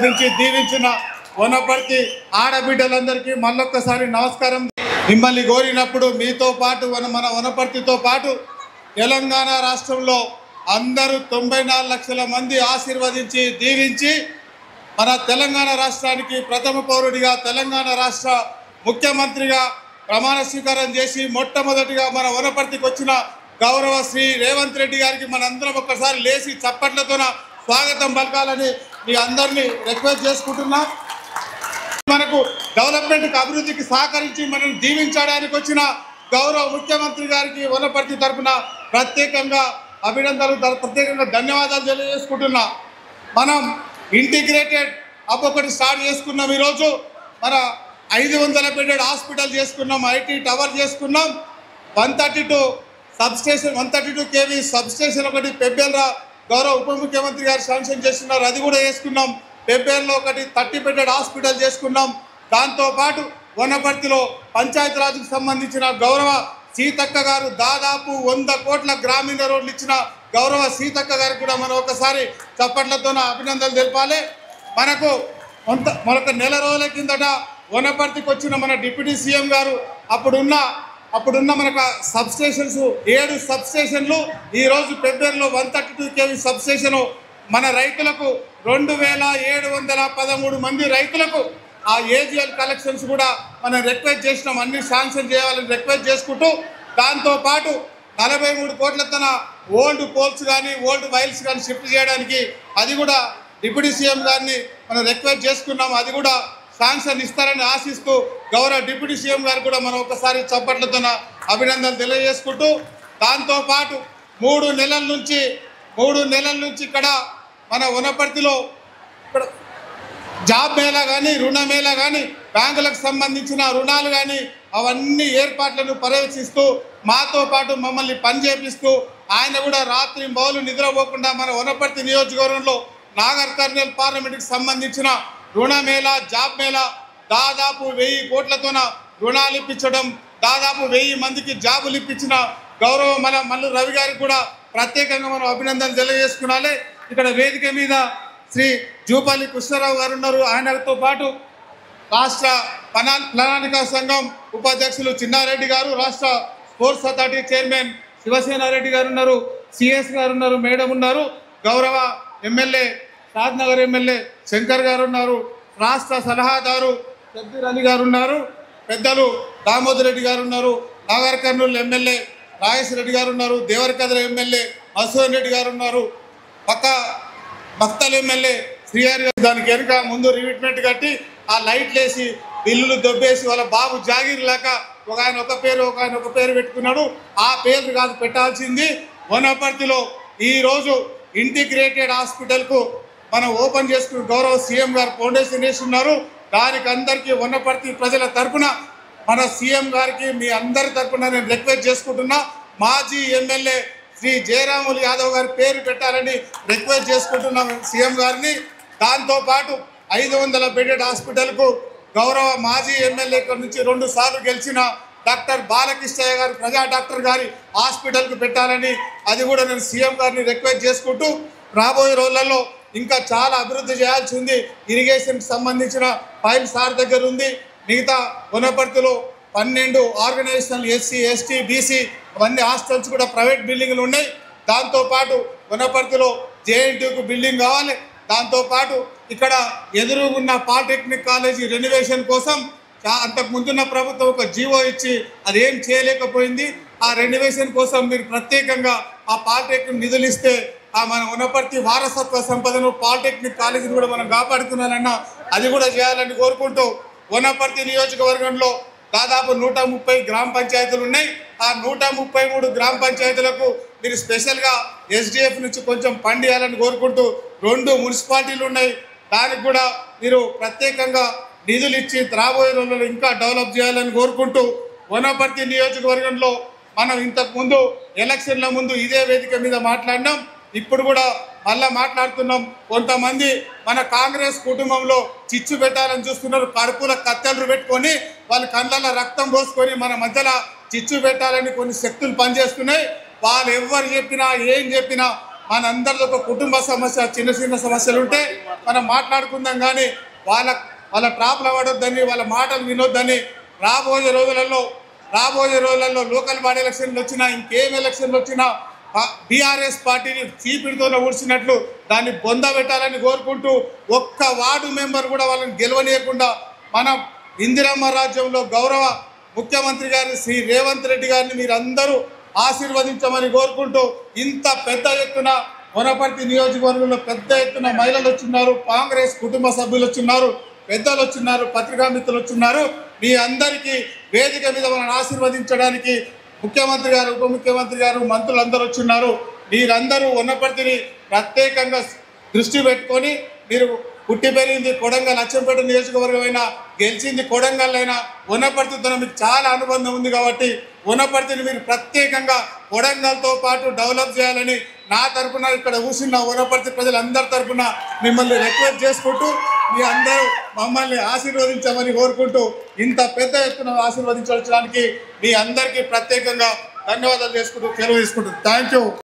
నుంచి దీవించిన వనపర్తి ఆడబిడ్డలందరికీ మళ్ళొక్కసారి నమస్కారం. మిమ్మల్ని కోరినప్పుడు మీతో పాటు మన వనపర్తితో పాటు తెలంగాణ రాష్ట్రంలో అందరూ 94 లక్షల మంది ఆశీర్వదించి దీవించి మన తెలంగాణ రాష్ట్రానికి ప్రథమ పౌరుడిగా తెలంగాణ రాష్ట్ర ముఖ్యమంత్రిగా ప్రమాణ స్వీకారం చేసి మొట్టమొదటిగా మన వనపర్తికి వచ్చిన గౌరవ శ్రీ రేవంత్ రెడ్డి గారికి మనందరం ఒక్కసారి లేచి చప్పట్లతో స్వాగతం పలకాలని మీ అందరినీ రిక్వెస్ట్ చేసుకుంటున్నా. మనకు డెవలప్మెంట్కి అభివృద్ధికి సహకరించి మనం దీవించడానికి వచ్చిన గౌరవ ముఖ్యమంత్రి గారికి వనపర్తి తరఫున ప్రత్యేకంగా అభినందనలు ప్రత్యేకంగా ధన్యవాదాలు తెలియజేసుకుంటున్నా. మనం ఇంటిగ్రేటెడ్ హబ్ ఒకటి స్టార్ట్ చేసుకున్నాం. ఈరోజు మన 500 బెడెడ్ హాస్పిటల్ చేసుకున్నాం, ఐటీ టవర్ చేసుకున్నాం, 132 kV సబ్స్టేషన్ ఒకటి పెబ్బేల్రా గౌరవ ఉప ముఖ్యమంత్రి గారు శాంక్షన్ చేస్తున్నారు, అది కూడా చేసుకున్నాం. పెబ్బేల్లో ఒకటి 30 బెడెడ్ హాస్పిటల్ చేసుకున్నాం. దాంతోపాటు వనపర్తిలో పంచాయతీరాజ్కి సంబంధించిన గౌరవ సీతక్క గారు దాదాపు 100 కోట్ల గ్రామీణ రోడ్లు ఇచ్చిన గౌరవ సీతక్క గారికి కూడా మనం ఒకసారి చప్పట్లతో అభినందనలు తెలపాలి. మనకు నెల రోజుల కిందట వనపర్తికి వచ్చిన మన డిప్యూటీ సీఎం గారు అప్పుడున్న మనకు సబ్స్టేషన్స్ 7 సబ్స్టేషన్లు ఈరోజు పెబ్బేరులో 132 kV సబ్స్టేషను మన రైతులకు 2713 మంది రైతులకు ఆ ఏజిఎల్ కలెక్షన్స్ కూడా మనం రిక్వెస్ట్ చేసినాం, అన్ని శాంక్షన్ చేయాలని రిక్వెస్ట్ చేసుకుంటూ దాంతోపాటు 43 కోట్లతో ఓల్డ్ పోల్స్ కానీ ఓల్డ్ వైల్స్ కానీ షిఫ్ట్ చేయడానికి అది కూడా డిప్యూటీ సీఎం గారిని మనం రిక్వెస్ట్ చేసుకున్నాం, అది కూడా శాంక్షన్ ఇస్తారని ఆశిస్తూ గౌరవ డిప్యూటీ సీఎం గారు కూడా మనం ఒకసారి చప్పట్లతో అభినందనలు తెలియజేసుకుంటూ దాంతోపాటు 3 నెలల నుంచి ఇక్కడ మన వనపర్తిలో ఇక్కడ జాబ్ మేళా కానీ రుణ మేళా కానీ బ్యాంకులకు సంబంధించిన రుణాలు కానీ అవన్నీ ఏర్పాట్లను పర్యవేక్షిస్తూ మాతో పాటు మమ్మల్ని పనిచేపిస్తూ ఆయన కూడా రాత్రి మౌలు నిద్రపోకుండా మన వనపర్తి నియోజకవర్గంలో నాగర్ కర్నూల్ పార్లమెంట్కి సంబంధించిన రుణ మేళా జాబ్ మేళా దాదాపు 1000 కోట్లతోన రుణాలు ఇప్పించడం, దాదాపు 1000 మందికి జాబులు ఇప్పించిన గౌరవ మన మల్లు రవి గారికి కూడా ప్రత్యేకంగా మనం అభినందనలు తెలియజేసుకున్నాలి. ఇక్కడ వేదిక మీద శ్రీ జూపల్లి కృష్ణారావు గారు ఉన్నారు, ఆయనతో పాటు రాష్ట్ర ప్రణాళికా సంఘం ఉపాధ్యక్షులు చిన్నారెడ్డి గారు, రాష్ట్ర స్పోర్ట్స్ అథారిటీ చైర్మన్ శివసేనారెడ్డి గారు ఉన్నారు, సిఎస్ గారు ఉన్నారు, మేడం ఉన్నారు, గౌరవ ఎమ్మెల్యే షాద్నగర్ ఎమ్మెల్యే శంకర్ గారు ఉన్నారు, రాష్ట్ర సలహాదారు పెద్దూరు అలీ గారు ఉన్నారు, పెద్దలు దామోదర్ రెడ్డి గారు ఉన్నారు, నాగర్ కర్నూలు ఎమ్మెల్యే రాజేష్ రెడ్డి గారు ఉన్నారు, దేవరకద్ర ఎమ్మెల్యే మసూన్ రెడ్డి గారు ఉన్నారు, భక్తల ఎమ్మెల్యే శ్రీహరి గారు. దానికి వెనుక ముందు రివిట్మెంట్ కట్టి ఆ లైట్లు వేసి బిల్లులు దొబ్బేసి వాళ్ళ బాబు జాగీర్ లేక ఒక ఆయన ఒక పేరు పెట్టుకున్నాడు. ఆ పేరు కాదు పెట్టాల్సింది. వనపర్తిలో ఈరోజు ఇంటిగ్రేటెడ్ హాస్పిటల్కు మనం ఓపెన్ చేసుకుని గౌరవ సీఎం గారు ఫౌండేషన్ వేస్తున్నారు. దానికి అందరికీ వనపర్తి ప్రజల తరఫున మన సీఎం గారికి మీ అందరి తరఫున నేను రిక్వెస్ట్ చేసుకుంటున్నా. మాజీ ఎమ్మెల్యే శ్రీ జయరాములు యాదవ్ గారి పేరు పెట్టాలని రిక్వెస్ట్ చేసుకుంటున్నాం సీఎం గారిని. దాంతోపాటు 500 బెడెడ్ హాస్పిటల్కు గౌరవ మాజీ ఎమ్మెల్యే నుంచి 2 సార్లు గెలిచిన డాక్టర్ బాలకృష్ణయ్య గారు ప్రజా డాక్టర్ గారి హాస్పిటల్కు పెట్టాలని అది కూడా నేను సీఎం గారిని రిక్వెస్ట్ చేసుకుంటూ రాబోయే రోజులలో ఇంకా చాలా అభివృద్ధి చేయాల్సి ఉంది. ఇరిగేషన్కి సంబంధించిన ఫైల్ సార్ దగ్గర ఉంది. మిగతా వనపర్తిలో 12 ఆర్గనైజేషన్లు ఎస్సీ ఎస్టీ బీసీ అవన్నీ హాస్టల్స్ కూడా ప్రైవేట్ బిల్డింగ్లు ఉన్నాయి. దాంతోపాటు వనపర్తిలో జేఎన్టీయూకు బిల్డింగ్ కావాలి. దాంతోపాటు ఇక్కడ ఎదురుగున్న పాలిటెక్నిక్ కాలేజీ రెనోవేషన్ కోసం అంతకుముందున్న ప్రభుత్వం ఒక జీవో ఇచ్చి అదేం చేయలేకపోయింది. ఆ రెనోవేషన్ కోసం మీరు ప్రత్యేకంగా ఆ పాలిటెక్నిక్ నిధులు ఇస్తే ఆ మన వనపర్తి వారసత్వ సంపదను పాలిటెక్నిక్ కాలేజీని కూడా మనం కాపాడుతున్నానన్నా అది కూడా చేయాలని కోరుకుంటూ వనపర్తి నియోజకవర్గంలో దాదాపు 130 గ్రామ పంచాయతీలు ఉన్నాయి. ఆ 133 గ్రామ పంచాయతీలకు మీరు స్పెషల్గా ఎస్డిఎఫ్ నుంచి కొంచెం ఫండ్ ఇవ్వాలని కోరుకుంటూ 2 మున్సిపాలిటీలు ఉన్నాయి, దానికి కూడా మీరు ప్రత్యేకంగా నిధులు ఇచ్చి రాబోయే రోజుల్లో ఇంకా డెవలప్ చేయాలని కోరుకుంటూ వనపర్తి నియోజకవర్గంలో మనం ఇంతకుముందు ఎలక్షన్ల ముందు ఇదే వేదిక మీద మాట్లాడినాం, ఇప్పుడు కూడా మళ్ళీ మాట్లాడుతున్నాం. కొంతమంది మన కాంగ్రెస్ కుటుంబంలో చిచ్చు పెట్టాలని చూస్తున్నారు. కడుపుల కత్తెలు పెట్టుకొని వాళ్ళ కళ్ళల్లో రక్తం పోసుకొని మన మధ్యలో చిచ్చు పెట్టాలని కొన్ని శక్తులు పనిచేస్తున్నాయి. వాళ్ళు ఎవరు చెప్పినా ఏం చెప్పినా మనందరిది ఒక కుటుంబ సమస్య, చిన్న చిన్న సమస్యలు ఉంటే మనం మాట్లాడుకుందాం. కానీ వాళ్ళ ట్రాప్లు అవ్వడొద్దని, వాళ్ళ మాటలు వినొద్దని రాబోయే రోజులలో లోకల్ బాడీ ఎలక్షన్లు వచ్చినా, ఇంకేం ఎలక్షన్లు వచ్చినా బీఆర్ఎస్ పార్టీని చీపిడితోనే ఊడ్చినట్లు దాన్ని బొంద పెట్టాలని కోరుకుంటూ, ఒక్క వార్డు మెంబర్ కూడా వాళ్ళని గెలవనీయకుండా మనం ఇందిరమ్మ రాజ్యంలో గౌరవ ముఖ్యమంత్రి గారి శ్రీ రేవంత్ రెడ్డి గారిని మీరందరూ ఆశీర్వదించమని కోరుకుంటూ, ఇంత పెద్ద ఎత్తున వనపర్తి నియోజకవర్గంలో పెద్ద ఎత్తున మహిళలు వచ్చిన్నారు, కాంగ్రెస్ కుటుంబ సభ్యులు వచ్చిన్నారు, పెద్దలు వచ్చిన్నారు, పత్రికా మిత్రులు వచ్చిన్నారు. మీ అందరికీ వేదిక మీద మనల్ని ఆశీర్వదించడానికి ముఖ్యమంత్రి గారు, ఉప ముఖ్యమంత్రి గారు, మంత్రులు అందరూ వచ్చిన్నారు. మీరందరూ వనపర్తిని ప్రత్యేకంగా దృష్టి పెట్టుకొని, మీరు పుట్టి పెరిగింది కొడంగల్ అచ్చంపేట నియోజకవర్గం అయినా, గెలిచింది కొడంగల్ అయినా, వనపర్తితో మీకు చాలా అనుబంధం ఉంది కాబట్టి వనపర్తిని మీరు ప్రత్యేకంగా కొడంగల్తో పాటు డెవలప్ చేయాలని నా తరఫున, ఇక్కడ కూర్చున్న వనపర్తి ప్రజలందరి తరఫున మిమ్మల్ని రిక్వెస్ట్ చేసుకుంటూ, మీ అందరూ మమ్మల్ని ఆశీర్వదించమని కోరుకుంటూ, ఇంత పెద్ద ఎత్తున ఆశీర్వదించడానికి మీ అందరికీ ప్రత్యేకంగా ధన్యవాదాలు చేసుకుంటూ సెలవు తీసుకుంటూ థ్యాంక్ యూ.